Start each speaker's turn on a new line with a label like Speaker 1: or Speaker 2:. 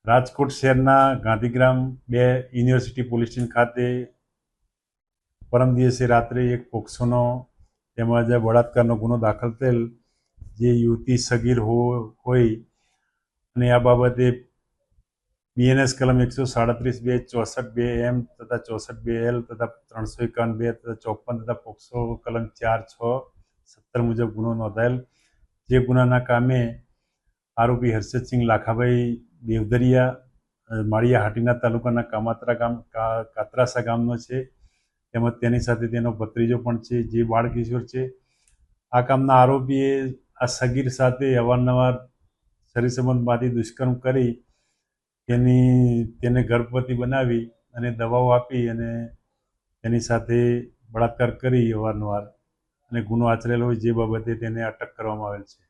Speaker 1: રાજકોટ શહેરના Gandhigram 2 university police station ખાતે પરમ દિવસે રાત્રે એક પોક્સોનો તેમજ બળાત્કારનો ગુનો દાખલ થયેલ, જે યુવતી સગીર હોય અને આ બાબતે BNS કલમ 137(2) 64(2) M તથા 64(2) L તથા 351(2) તથા 54 તથા પોક્સો કલમ 4, 6, 17 મુજબ ગુનો નોંધાયેલ, જે ગુનાના કામે આરોપી હર્ષદસિંહ લાખાભાઈ દેવધરિયા માળિયા હાટીના તાલુકાના કાત્રાસા ગામનો છે, તેમજ તેની સાથે તેનો ભત્રીજો પણ છે, જે બાળકિશોર છે. આ કામના આરોપીએ આ સગીર સાથે અવારનવાર શરીર સંબંધમાંથી દુષ્કર્મ કરી તેને ગર્ભવતી બનાવી અને દવાઓ આપી અને તેની સાથે બળાત્કાર કરી અવારનવાર અને ગુનો આચરેલો હોય, જે બાબતે તેને અટક કરવામાં આવેલ છે.